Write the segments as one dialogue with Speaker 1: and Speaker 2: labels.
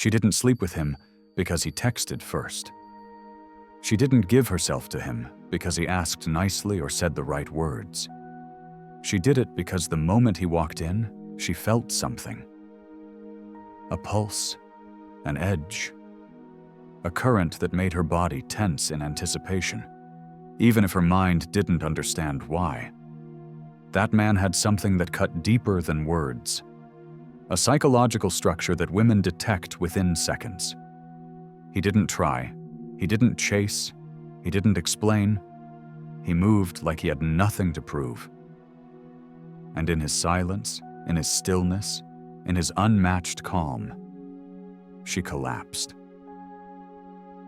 Speaker 1: She didn't sleep with him because he texted first. She didn't give herself to him because he asked nicely or said the right words. She did it because the moment he walked in, she felt something. A pulse, an edge, a current that made her body tense in anticipation, even if her mind didn't understand why. That man had something that cut deeper than words, a psychological structure that women detect within seconds. He didn't try, he didn't chase, he didn't explain. He moved like he had nothing to prove. And in his silence, in his stillness, in his unmatched calm, she collapsed.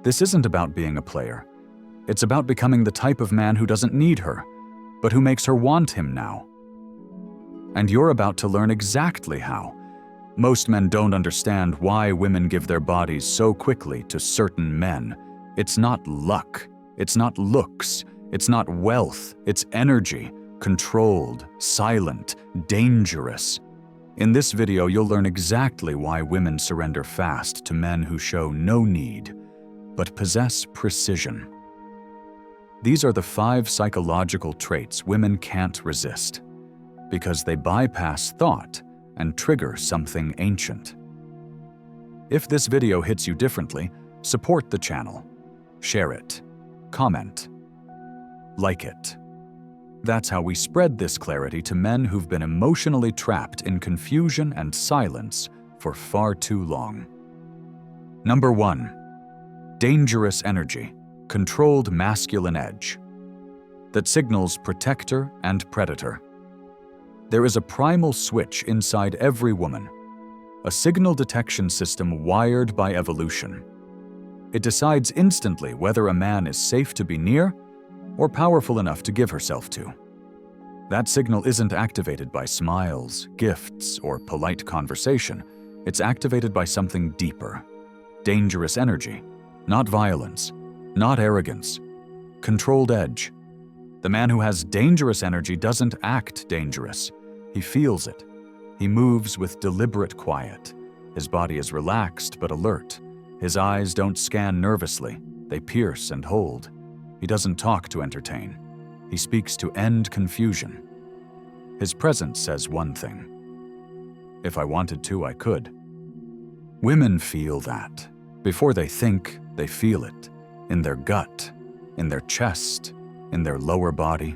Speaker 1: This isn't about being a player. It's about becoming the type of man who doesn't need her, but who makes her want him now. And you're about to learn exactly how. Most men don't understand why women give their bodies so quickly to certain men. It's not luck, it's not looks, it's not wealth, it's energy, controlled, silent, dangerous. In this video, you'll learn exactly why women surrender fast to men who show no need, but possess precision. These are the 5 psychological traits women can't resist, because they bypass thought and trigger something ancient. If this video hits you differently, support the channel, share it, comment, like it. That's how we spread this clarity to men who've been emotionally trapped in confusion and silence for far too long. Number 1. Dangerous energy, controlled masculine edge, that signals protector and predator. There is a primal switch inside every woman, a signal detection system wired by evolution. It decides instantly whether a man is safe to be near or powerful enough to give herself to. That signal isn't activated by smiles, gifts, or polite conversation. It's activated by something deeper. Dangerous energy, not violence, not arrogance. Controlled edge. The man who has dangerous energy doesn't act dangerous. He feels it. He moves with deliberate quiet. His body is relaxed but alert. His eyes don't scan nervously. They pierce and hold. He doesn't talk to entertain. He speaks to end confusion. His presence says one thing. If I wanted to, I could. Women feel that. Before they think, they feel it. In their gut, in their chest, in their lower body.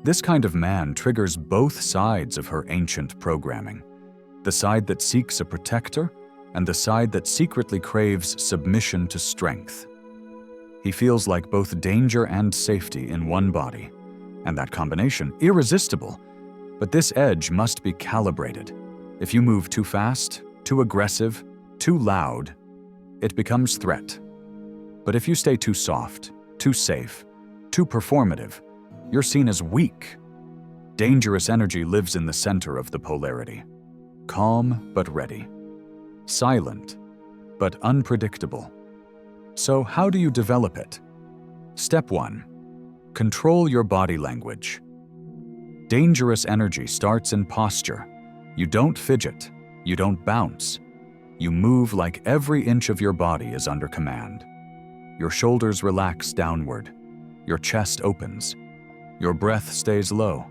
Speaker 1: This kind of man triggers both sides of her ancient programming. The side that seeks a protector and the side that secretly craves submission to strength. He feels like both danger and safety in one body, and that combination, irresistible. But this edge must be calibrated. If you move too fast, too aggressive, too loud, it becomes threat. But if you stay too soft, too safe, too performative, you're seen as weak. Dangerous energy lives in the center of the polarity. Calm but ready. Silent but unpredictable. So how do you develop it? Step 1. Control your body language. Dangerous energy starts in posture. You don't fidget. You don't bounce. You move like every inch of your body is under command. Your shoulders relax downward. Your chest opens. Your breath stays low.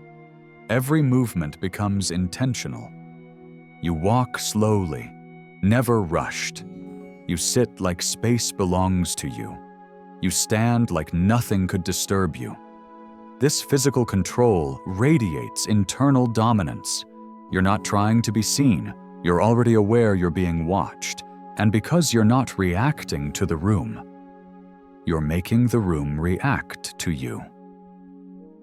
Speaker 1: Every movement becomes intentional. You walk slowly, never rushed. You sit like space belongs to you. You stand like nothing could disturb you. This physical control radiates internal dominance. You're not trying to be seen. You're already aware you're being watched. And because you're not reacting to the room, you're making the room react to you.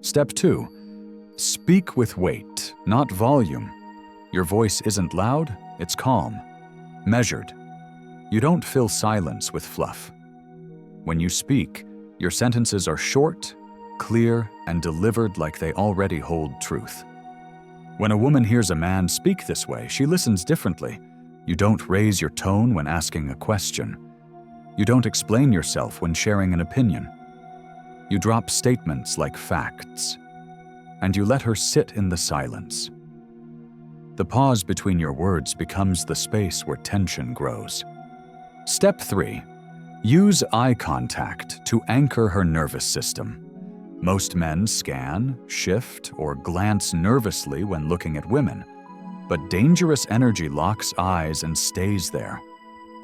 Speaker 1: Step 2. Speak with weight, not volume. Your voice isn't loud, it's calm, measured. You don't fill silence with fluff. When you speak, your sentences are short, clear, and delivered like they already hold truth. When a woman hears a man speak this way, she listens differently. You don't raise your tone when asking a question. You don't explain yourself when sharing an opinion. You drop statements like facts, and you let her sit in the silence. The pause between your words becomes the space where tension grows. Step 3. Use eye contact to anchor her nervous system. Most men scan, shift, or glance nervously when looking at women, but dangerous energy locks eyes and stays there.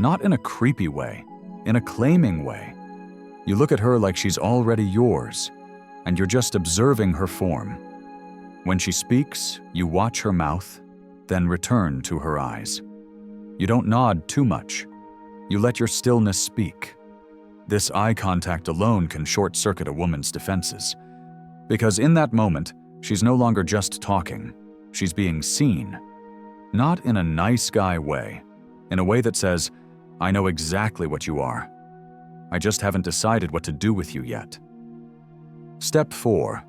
Speaker 1: Not in a creepy way, in a claiming way. You look at her like she's already yours, and you're just observing her form. When she speaks, you watch her mouth, then return to her eyes. You don't nod too much. You let your stillness speak. This eye contact alone can short-circuit a woman's defenses. Because in that moment, she's no longer just talking. She's being seen. Not in a nice guy way. In a way that says, I know exactly what you are. I just haven't decided what to do with you yet. Step 4.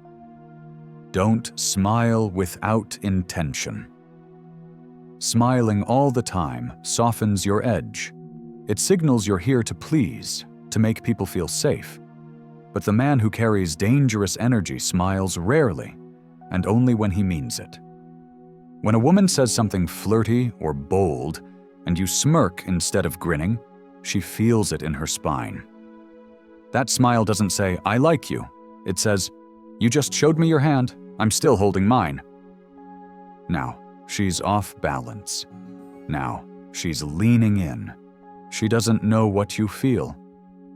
Speaker 1: Don't smile without intention. Smiling all the time softens your edge. It signals you're here to please, to make people feel safe. But the man who carries dangerous energy smiles rarely, and only when he means it. When a woman says something flirty or bold, and you smirk instead of grinning, she feels it in her spine. That smile doesn't say, I like you. It says, you just showed me your hand, I'm still holding mine. Now, she's off balance. Now, she's leaning in. She doesn't know what you feel,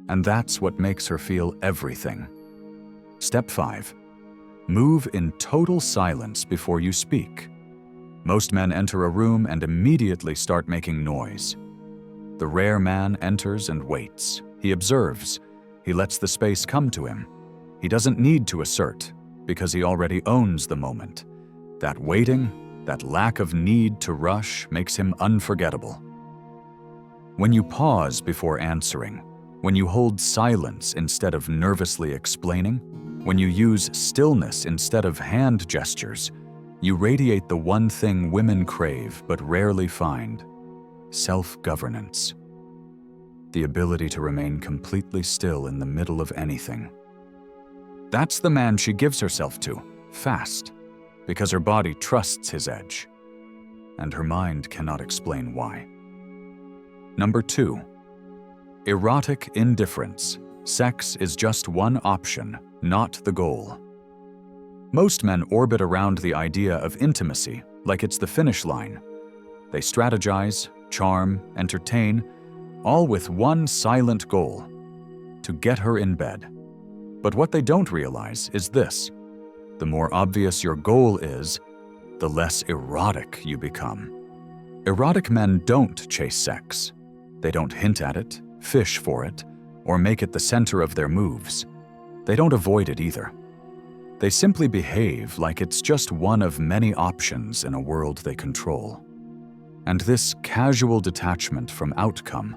Speaker 1: and that's what makes her feel everything. Step 5. Move in total silence before you speak. Most men enter a room and immediately start making noise. The rare man enters and waits. He observes. He lets the space come to him. He doesn't need to assert, because he already owns the moment. That waiting, that lack of need to rush makes him unforgettable. When you pause before answering, when you hold silence instead of nervously explaining, when you use stillness instead of hand gestures, you radiate the one thing women crave but rarely find: self-governance. The ability to remain completely still in the middle of anything. That's the man she gives herself to, fast, because her body trusts his edge, and her mind cannot explain why. Number 2. Erotic indifference. Sex is just one option, not the goal. Most men orbit around the idea of intimacy like it's the finish line. They strategize, charm, entertain, all with one silent goal: to get her in bed. But what they don't realize is this: the more obvious your goal is, the less erotic you become. Erotic men don't chase sex. They don't hint at it, fish for it, or make it the center of their moves. They don't avoid it either. They simply behave like it's just one of many options in a world they control. And this casual detachment from outcome,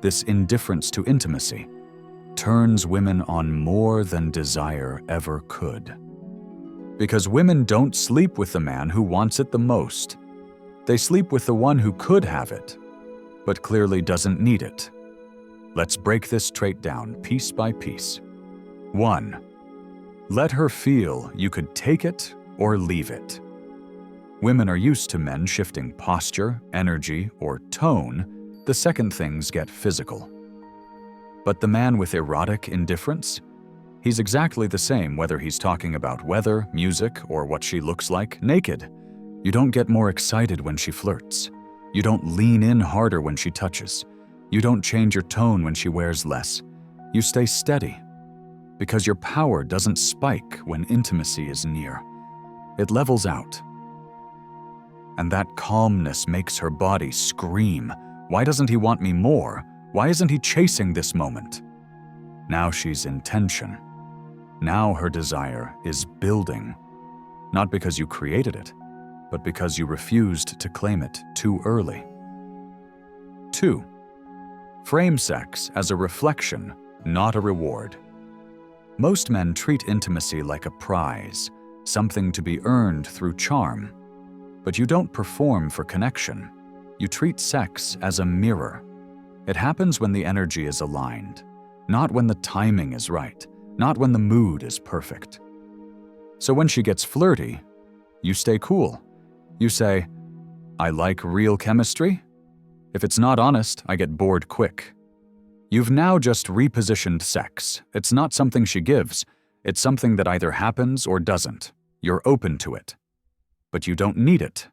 Speaker 1: this indifference to intimacy, turns women on more than desire ever could. Because women don't sleep with the man who wants it the most. They sleep with the one who could have it, but clearly doesn't need it. Let's break this trait down piece by piece. 1. Let her feel you could take it or leave it. Women are used to men shifting posture, energy, or tone the second things get physical. But the man with erotic indifference? He's exactly the same whether he's talking about weather, music, or what she looks like naked. You don't get more excited when she flirts. You don't lean in harder when she touches. You don't change your tone when she wears less. You stay steady. Because your power doesn't spike when intimacy is near. It levels out. And that calmness makes her body scream. Why doesn't he want me more? Why isn't he chasing this moment? Now she's in tension. Now her desire is building. Not because you created it, but because you refused to claim it too early. 2. Frame sex as a reflection, not a reward. Most men treat intimacy like a prize, something to be earned through charm. But you don't perform for connection. You treat sex as a mirror. It happens when the energy is aligned, not when the timing is right, not when the mood is perfect. So when she gets flirty, you stay cool. You say, I like real chemistry. If it's not honest, I get bored quick. You've now just repositioned sex. It's not something she gives. It's something that either happens or doesn't. You're open to it. But you don't need it.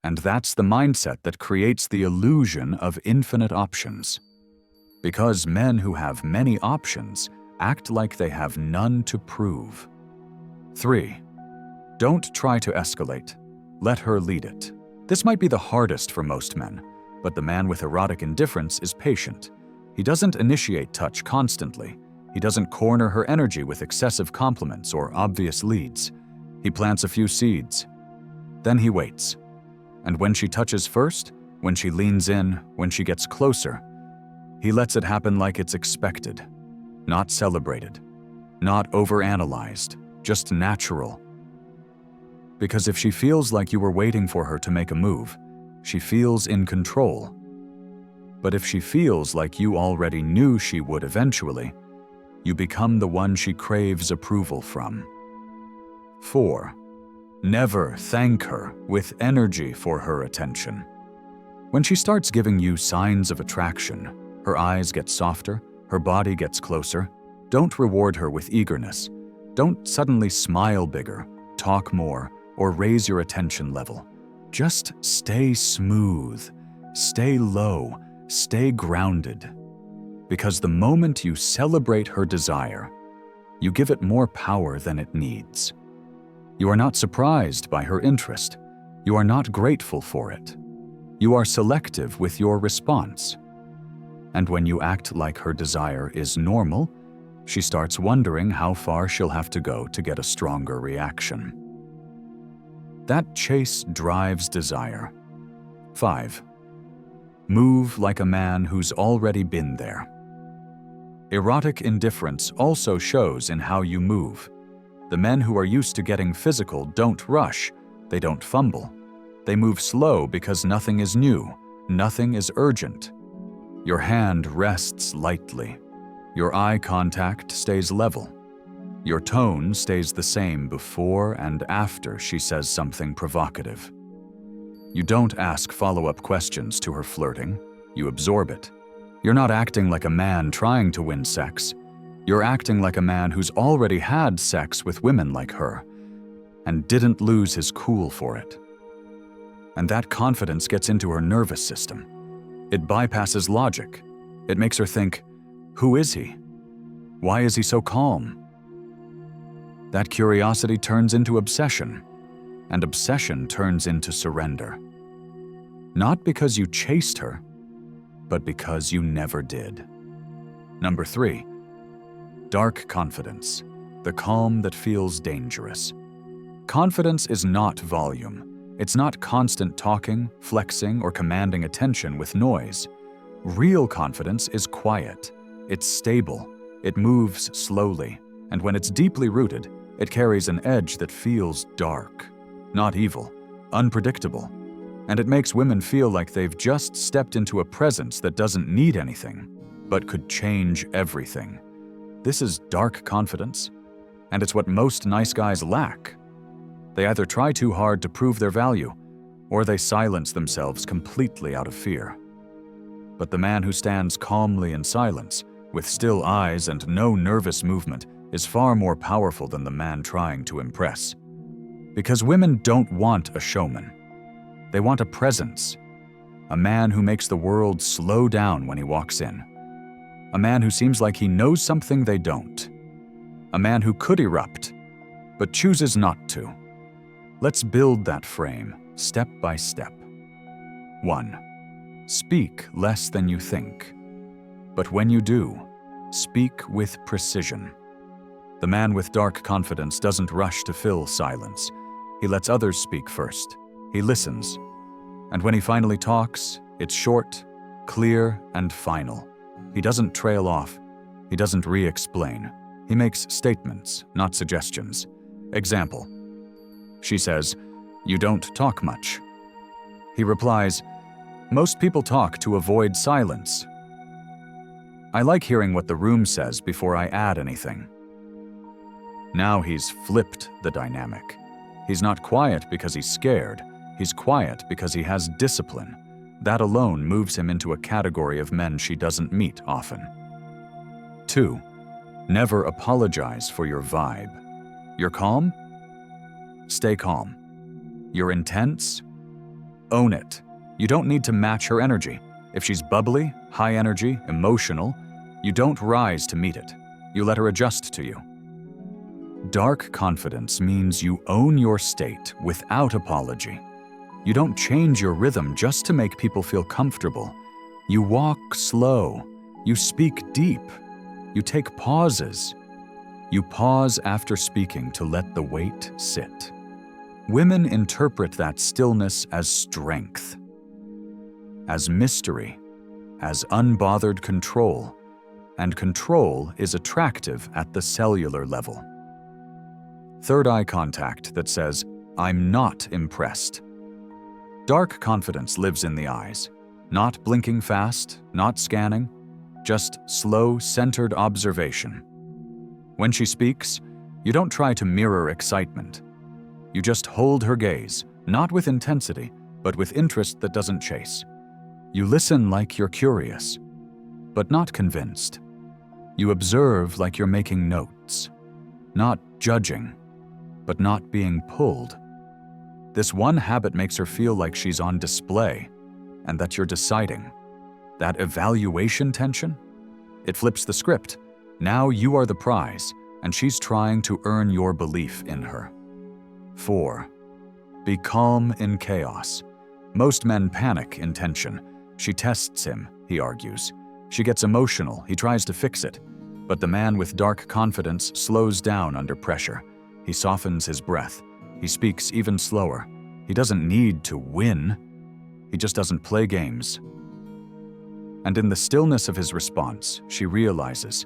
Speaker 1: And that's the mindset that creates the illusion of infinite options. Because men who have many options act like they have none to prove. 3. Don't try to escalate. Let her lead it. This might be the hardest for most men, but the man with erotic indifference is patient. He doesn't initiate touch constantly. He doesn't corner her energy with excessive compliments or obvious leads. He plants a few seeds. Then he waits. And when she touches first, when she leans in, when she gets closer, he lets it happen like it's expected, not celebrated, not overanalyzed, just natural. Because if she feels like you were waiting for her to make a move, she feels in control. But if she feels like you already knew she would eventually, you become the one she craves approval from. 4. Never thank her with energy for her attention. When she starts giving you signs of attraction, her eyes get softer, her body gets closer, don't reward her with eagerness. Don't suddenly smile bigger, talk more, or raise your attention level. Just stay smooth, stay low, stay grounded. Because the moment you celebrate her desire, you give it more power than it needs. You are not surprised by her interest. You are not grateful for it. You are selective with your response. And when you act like her desire is normal, she starts wondering how far she'll have to go to get a stronger reaction. That chase drives desire. 5. Move like a man who's already been there. Erotic indifference also shows in how you move. The men who are used to getting physical don't rush, they don't fumble. They move slow because nothing is new, nothing is urgent. Your hand rests lightly. Your eye contact stays level. Your tone stays the same before and after she says something provocative. You don't ask follow-up questions to her flirting, you absorb it. You're not acting like a man trying to win sex. You're acting like a man who's already had sex with women like her and didn't lose his cool for it. And that confidence gets into her nervous system. It bypasses logic. It makes her think, who is he? Why is he so calm? That curiosity turns into obsession, and obsession turns into surrender. Not because you chased her, but because you never did. Number 3. Dark confidence, the calm that feels dangerous. Confidence is not volume. It's not constant talking, flexing, or commanding attention with noise. Real confidence is quiet. It's stable. It moves slowly. And when it's deeply rooted, it carries an edge that feels dark, not evil, unpredictable. And it makes women feel like they've just stepped into a presence that doesn't need anything, but could change everything. This is dark confidence, and it's what most nice guys lack. They either try too hard to prove their value, or they silence themselves completely out of fear. But the man who stands calmly in silence, with still eyes and no nervous movement, is far more powerful than the man trying to impress. Because women don't want a showman. They want a presence. A man who makes the world slow down when he walks in. A man who seems like he knows something they don't. A man who could erupt, but chooses not to. Let's build that frame, step by step. 1. Speak less than you think. But when you do, speak with precision. The man with dark confidence doesn't rush to fill silence. He lets others speak first. He listens. And when he finally talks, it's short, clear, and final. He doesn't trail off. He doesn't re-explain. He makes statements, not suggestions. Example. She says, "You don't talk much." He replies, "Most people talk to avoid silence." I like hearing what the room says before I add anything. Now he's flipped the dynamic. He's not quiet because he's scared. He's quiet because he has discipline. That alone moves him into a category of men she doesn't meet often. 2. Never apologize for your vibe. You're calm? Stay calm. You're intense? Own it. You don't need to match her energy. If she's bubbly, high energy, emotional, you don't rise to meet it. You let her adjust to you. Dark confidence means you own your state without apology. You don't change your rhythm just to make people feel comfortable. You walk slow. You speak deep. You take pauses. You pause after speaking to let the weight sit. Women interpret that stillness as strength, as mystery, as unbothered control, and control is attractive at the cellular level. Third eye contact that says, "I'm not impressed." Dark confidence lives in the eyes, not blinking fast, not scanning, just slow, centered observation. When she speaks, you don't try to mirror excitement. You just hold her gaze, not with intensity, but with interest that doesn't chase. You listen like you're curious, but not convinced. You observe like you're making notes, not judging, but not being pulled. This one habit makes her feel like she's on display and that you're deciding. That evaluation tension, it flips the script. Now you are the prize, and she's trying to earn your belief in her. 4. Be calm in chaos. Most men panic in tension. She tests him, he argues. She gets emotional, he tries to fix it. But the man with dark confidence slows down under pressure. He softens his breath. He speaks even slower. He doesn't need to win. He just doesn't play games. And in the stillness of his response, she realizes,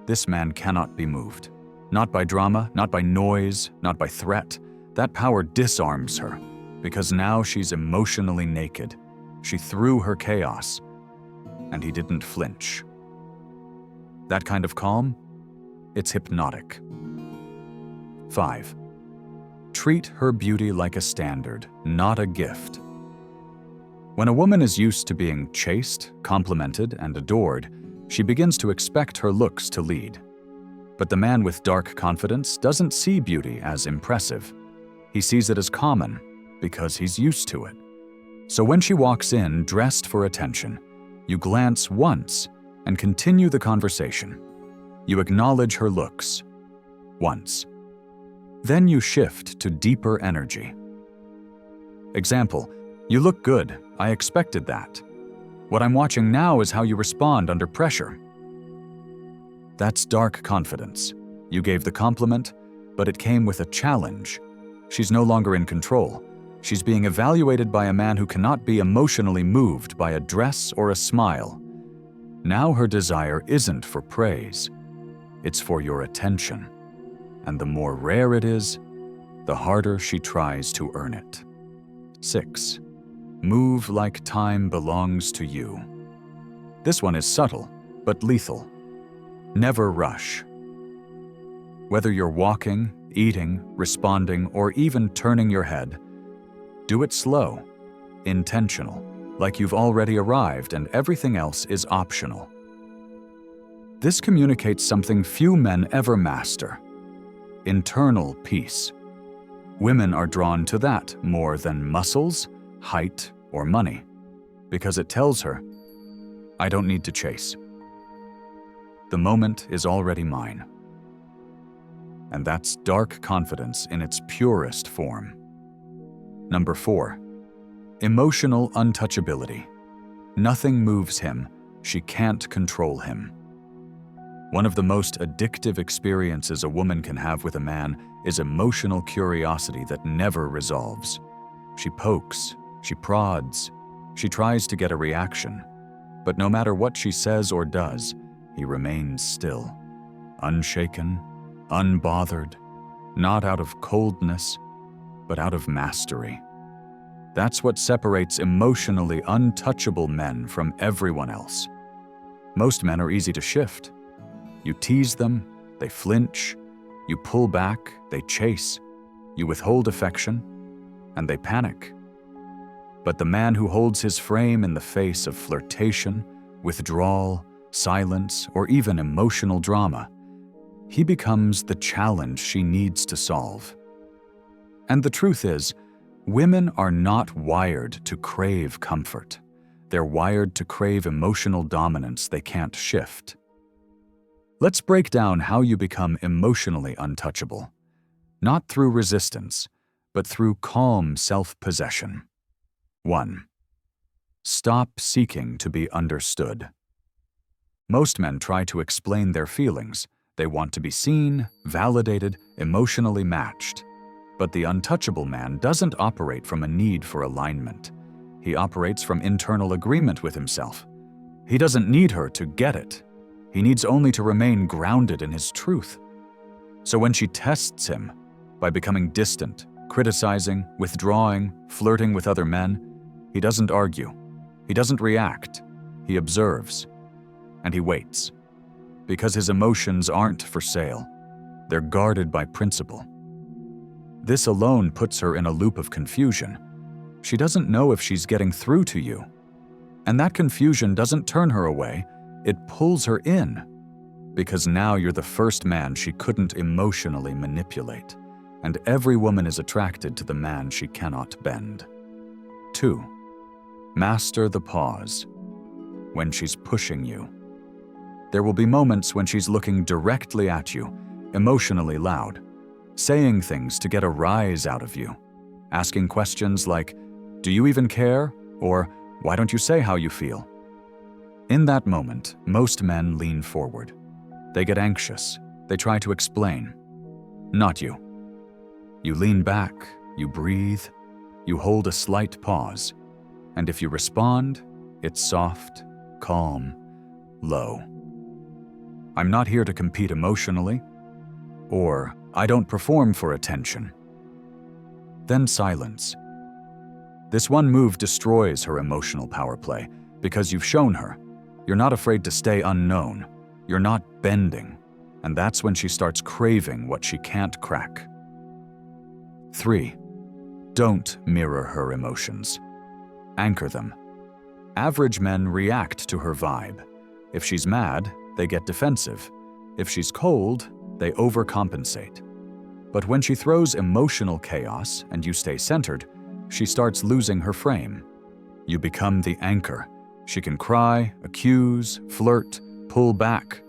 Speaker 1: this man cannot be moved. Not by drama, not by noise, not by threat. That power disarms her, because now she's emotionally naked. She threw her chaos, and he didn't flinch. That kind of calm, it's hypnotic. 5. Treat her beauty like a standard, not a gift. When a woman is used to being chased, complimented, and adored, she begins to expect her looks to lead. But the man with dark confidence doesn't see beauty as impressive. He sees it as common, because he's used to it. So when she walks in dressed for attention, you glance once and continue the conversation. You acknowledge her looks once. Then you shift to deeper energy. Example, you look good. I expected that. What I'm watching now is how you respond under pressure. That's dark confidence. You gave the compliment, but it came with a challenge. She's no longer in control. She's being evaluated by a man who cannot be emotionally moved by a dress or a smile. Now her desire isn't for praise. It's for your attention. And the more rare it is, the harder she tries to earn it. 6. Move like time belongs to you. This one is subtle, but lethal. Never rush. Whether you're walking, eating, responding, or even turning your head, do it slow, intentional, like you've already arrived and everything else is optional. This communicates something few men ever master: internal peace. Women are drawn to that more than muscles, height, or money, because it tells her, I don't need to chase. The moment is already mine. And that's dark confidence in its purest form. Number 4, emotional untouchability. Nothing moves him. She can't control him. One of the most addictive experiences a woman can have with a man is emotional curiosity that never resolves. She pokes, she prods, she tries to get a reaction, but no matter what she says or does, he remains still, unshaken, unbothered, not out of coldness, but out of mastery. That's what separates emotionally untouchable men from everyone else. Most men are easy to shift. You tease them, they flinch. You pull back, they chase. You withhold affection, and they panic. But the man who holds his frame in the face of flirtation, withdrawal, silence, or even emotional drama, he becomes the challenge she needs to solve. And the truth is, women are not wired to crave comfort. They're wired to crave emotional dominance they can't shift. Let's break down how you become emotionally untouchable, not through resistance, but through calm self-possession. 1. Stop seeking to be understood. Most men try to explain their feelings. They want to be seen, validated, emotionally matched. But the untouchable man doesn't operate from a need for alignment. He operates from internal agreement with himself. He doesn't need her to get it. He needs only to remain grounded in his truth. So when she tests him by becoming distant, criticizing, withdrawing, flirting with other men, he doesn't argue. He doesn't react. He observes. And he waits. Because his emotions aren't for sale. They're guarded by principle. This alone puts her in a loop of confusion. She doesn't know if she's getting through to you. And that confusion doesn't turn her away, it pulls her in. Because now you're the first man she couldn't emotionally manipulate. And every woman is attracted to the man she cannot bend. 2. Master the pause. When she's pushing you. There will be moments when she's looking directly at you, emotionally loud, saying things to get a rise out of you, asking questions like, "Do you even care?" or "Why don't you say how you feel?" In that moment, most men lean forward. They get anxious. They try to explain. Not you. You lean back, you breathe, you hold a slight pause, and if you respond, it's soft, calm, low. I'm not here to compete emotionally, or I don't perform for attention. Then silence. This one move destroys her emotional power play because you've shown her. You're not afraid to stay unknown. You're not bending. And that's when she starts craving what she can't crack. 3. Don't mirror her emotions. Anchor them. Average men react to her vibe. If she's mad, they get defensive. If she's cold, they overcompensate. But when she throws emotional chaos and you stay centered, she starts losing her frame. You become the anchor. She can cry, accuse, flirt, pull back.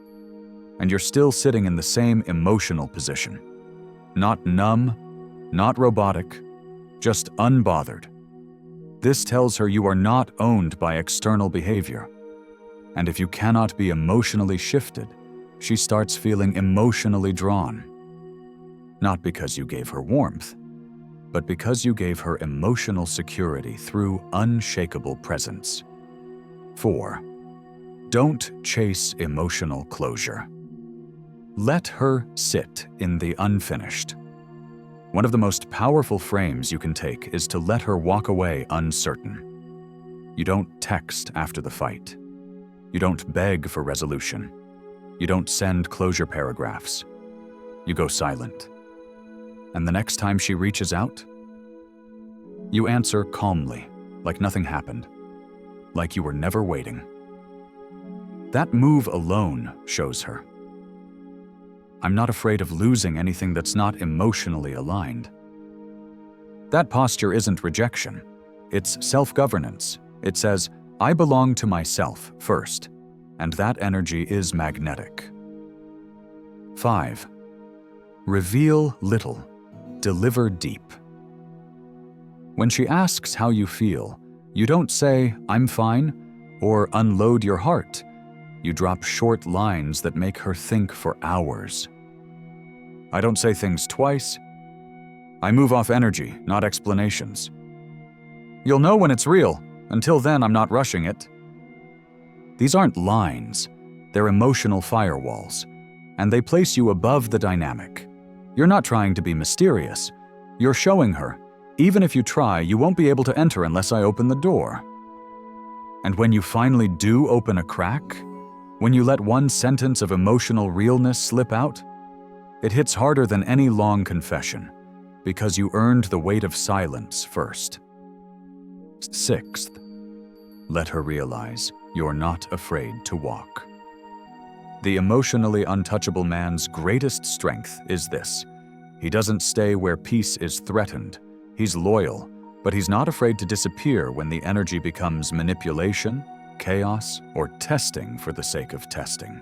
Speaker 1: And you're still sitting in the same emotional position. Not numb, not robotic, just unbothered. This tells her you are not owned by external behavior. And if you cannot be emotionally shifted, she starts feeling emotionally drawn. Not because you gave her warmth, but because you gave her emotional security through unshakable presence. 4. Don't chase emotional closure. Let her sit in the unfinished. One of the most powerful frames you can take is to let her walk away uncertain. You don't text after the fight. You don't beg for resolution. You don't send closure paragraphs. You go silent. And the next time she reaches out, you answer calmly, like nothing happened, like you were never waiting. That move alone shows her. I'm not afraid of losing anything that's not emotionally aligned. That posture isn't rejection. It's self-governance. It says, I belong to myself first, and that energy is magnetic. 5. Reveal little, deliver deep. When she asks how you feel, you don't say, I'm fine, or unload your heart. You drop short lines that make her think for hours. I don't say things twice. I move off energy, not explanations. You'll know when it's real. Until then, I'm not rushing it. These aren't lines. They're emotional firewalls, and they place you above the dynamic. You're not trying to be mysterious. You're showing her, even if you try, you won't be able to enter unless I open the door. And when you finally do open a crack, when you let one sentence of emotional realness slip out, it hits harder than any long confession, because you earned the weight of silence first. Sixth, let her realize you're not afraid to walk. The emotionally untouchable man's greatest strength is this. He doesn't stay where peace is threatened. He's loyal, but he's not afraid to disappear when the energy becomes manipulation, chaos, or testing for the sake of testing.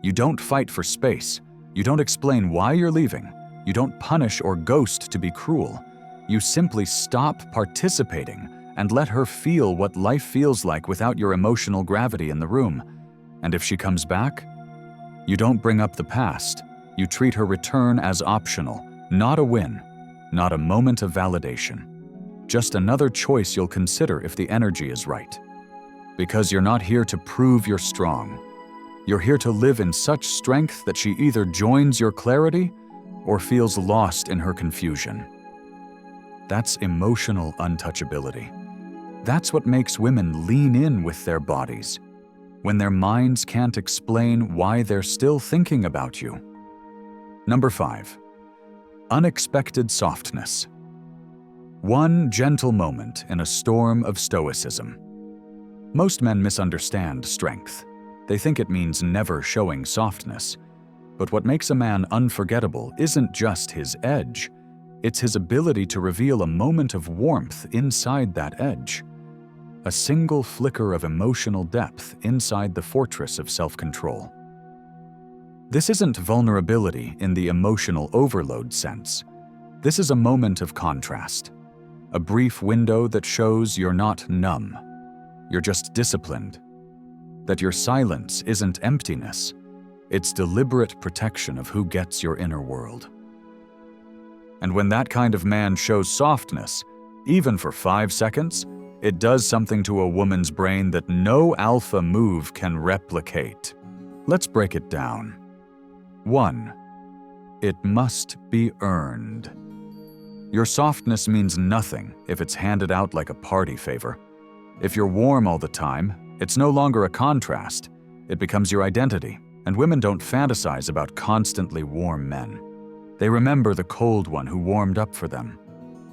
Speaker 1: You don't fight for space. You don't explain why you're leaving. You don't punish or ghost to be cruel. You simply stop participating and let her feel what life feels like without your emotional gravity in the room. And if she comes back, you don't bring up the past. You treat her return as optional, not a win, not a moment of validation. Just another choice you'll consider if the energy is right. Because you're not here to prove you're strong. You're here to live in such strength that she either joins your clarity or feels lost in her confusion. That's emotional untouchability. That's what makes women lean in with their bodies, when their minds can't explain why they're still thinking about you. Number 5, unexpected softness. One gentle moment in a storm of stoicism. Most men misunderstand strength. They think it means never showing softness. But what makes a man unforgettable isn't just his edge. It's his ability to reveal a moment of warmth inside that edge. A single flicker of emotional depth inside the fortress of self-control. This isn't vulnerability in the emotional overload sense. This is a moment of contrast. A brief window that shows you're not numb. You're just disciplined. That your silence isn't emptiness. It's deliberate protection of who gets your inner world. And when that kind of man shows softness, even for 5 seconds, it does something to a woman's brain that no alpha move can replicate. Let's break it down. 1. It must be earned. Your softness means nothing if it's handed out like a party favor. If you're warm all the time, it's no longer a contrast. It becomes your identity, and women don't fantasize about constantly warm men. They remember the cold one who warmed up for them.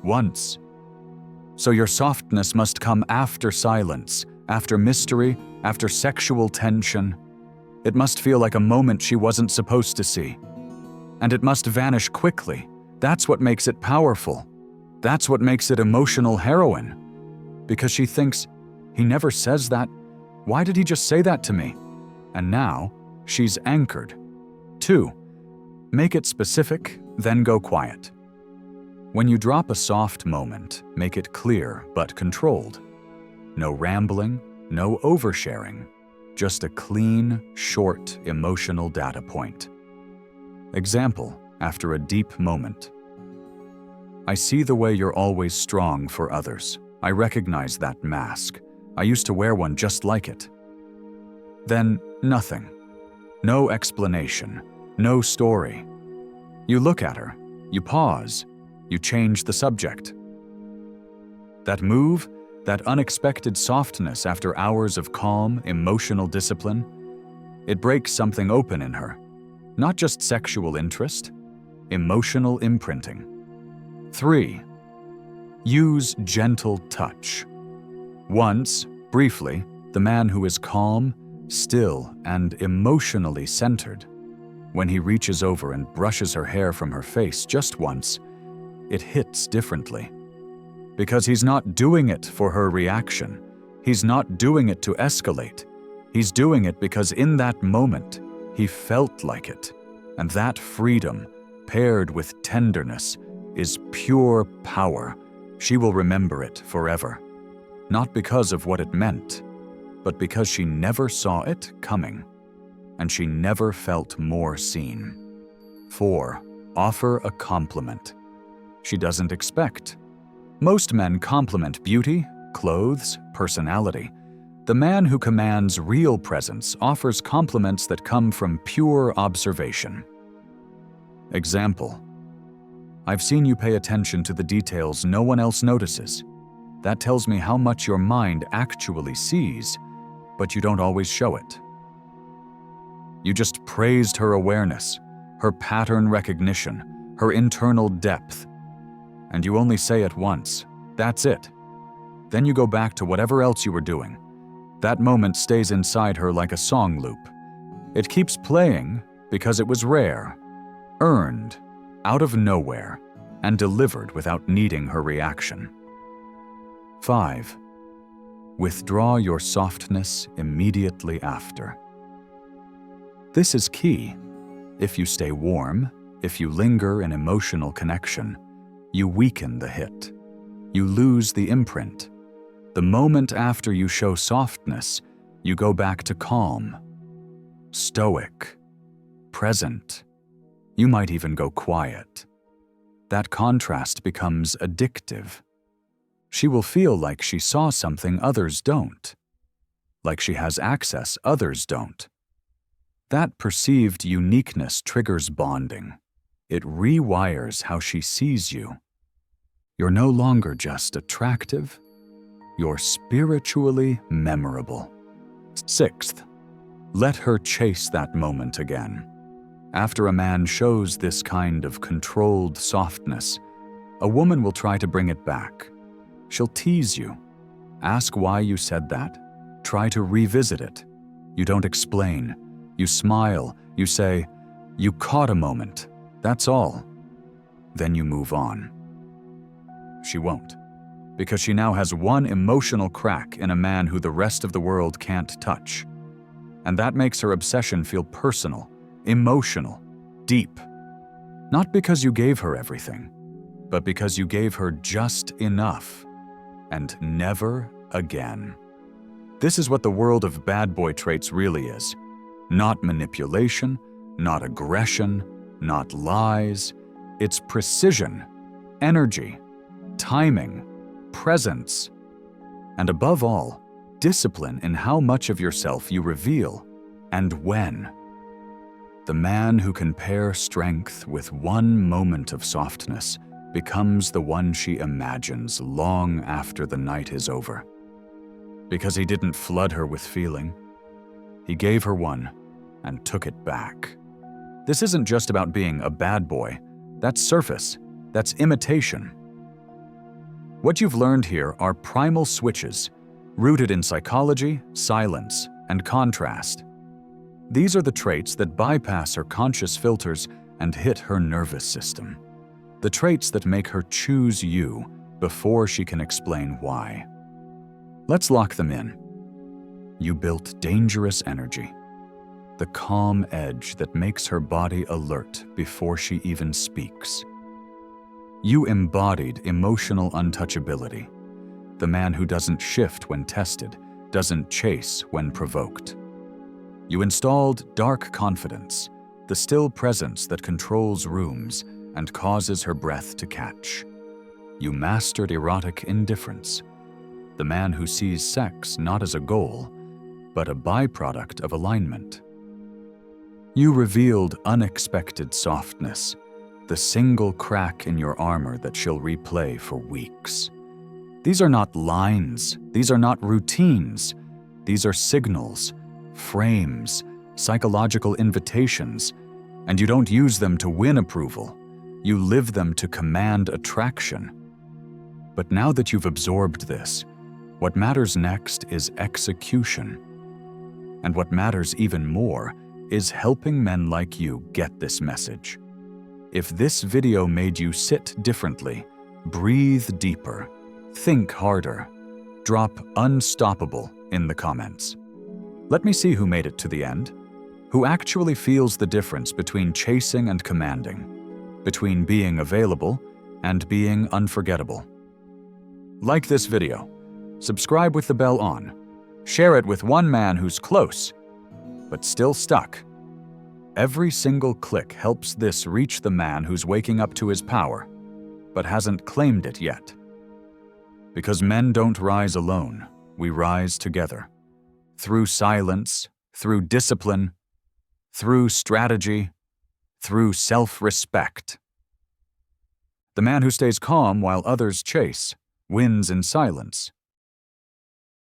Speaker 1: Once. So your softness must come after silence, after mystery, after sexual tension. It must feel like a moment she wasn't supposed to see. And it must vanish quickly. That's what makes it powerful. That's what makes it emotional heroin. Because she thinks, he never says that. Why did he just say that to me? And now, she's anchored. 2. Make it specific, then go quiet. When you drop a soft moment, make it clear but controlled. No rambling, no oversharing. Just a clean, short, emotional data point. Example, after a deep moment. I see the way you're always strong for others. I recognize that mask. I used to wear one just like it. Then, nothing. No explanation. No story. You look at her. You pause. You change the subject. That move, that unexpected softness after hours of calm, emotional discipline, it breaks something open in her. Not just sexual interest, emotional imprinting. 3. Use gentle touch. Once, briefly, the man who is calm, still, and emotionally centered. When he reaches over and brushes her hair from her face just once, it hits differently. Because he's not doing it for her reaction. He's not doing it to escalate. He's doing it because in that moment, he felt like it. And that freedom, paired with tenderness, is pure power. She will remember it forever. Not because of what it meant, but because she never saw it coming. And she never felt more seen. 4. Offer a compliment. She doesn't expect. Most men compliment beauty, clothes, personality. The man who commands real presence offers compliments that come from pure observation. Example. I've seen you pay attention to the details no one else notices. That tells me how much your mind actually sees, but you don't always show it. You just praised her awareness, her pattern recognition, her internal depth. And you only say it once. That's it. Then you go back to whatever else you were doing. That moment stays inside her like a song loop. It keeps playing because it was rare, earned, out of nowhere, and delivered without needing her reaction. 5. Withdraw your softness immediately after. This is key. If you stay warm, if you linger in emotional connection, you weaken the hit. You lose the imprint. The moment after you show softness, you go back to calm, stoic, present. You might even go quiet. That contrast becomes addictive. She will feel like she saw something others don't, like she has access others don't. That perceived uniqueness triggers bonding. It rewires how she sees you. You're no longer just attractive, you're spiritually memorable. 6th, let her chase that moment again. After a man shows this kind of controlled softness, a woman will try to bring it back. She'll tease you. Ask why you said that. Try to revisit it. You don't explain. You smile. You say, "You caught a moment. That's all." Then you move on. She won't, because she now has one emotional crack in a man who the rest of the world can't touch. And that makes her obsession feel personal, emotional, deep. Not because you gave her everything, but because you gave her just enough. And never again. This is what the world of bad boy traits really is. Not manipulation, not aggression, not lies. It's precision, energy, timing, presence, and above all, discipline in how much of yourself you reveal and when. The man who can pair strength with one moment of softness becomes the one she imagines long after the night is over. Because he didn't flood her with feeling. He gave her one and took it back. This isn't just about being a bad boy. That's surface. That's imitation. What you've learned here are primal switches, rooted in psychology, silence, and contrast. These are the traits that bypass her conscious filters and hit her nervous system. The traits that make her choose you before she can explain why. Let's lock them in. You built dangerous energy, the calm edge that makes her body alert before she even speaks. You embodied emotional untouchability, the man who doesn't shift when tested, doesn't chase when provoked. You installed dark confidence, the still presence that controls rooms and causes her breath to catch. You mastered erotic indifference, the man who sees sex not as a goal, but a byproduct of alignment. You revealed unexpected softness, the single crack in your armor that she'll replay for weeks. These are not lines, these are not routines, these are signals, frames, psychological invitations, and you don't use them to win approval. You live them to command attraction. But now that you've absorbed this, what matters next is execution. And what matters even more is helping men like you get this message. If this video made you sit differently, breathe deeper, think harder, drop unstoppable in the comments. Let me see who made it to the end, who actually feels the difference between chasing and commanding, between being available and being unforgettable. Like this video, subscribe with the bell on, share it with one man who's close, but still stuck. Every single click helps this reach the man who's waking up to his power, but hasn't claimed it yet. Because men don't rise alone, we rise together. Through silence, through discipline, through strategy, through self-respect. The man who stays calm while others chase wins in silence.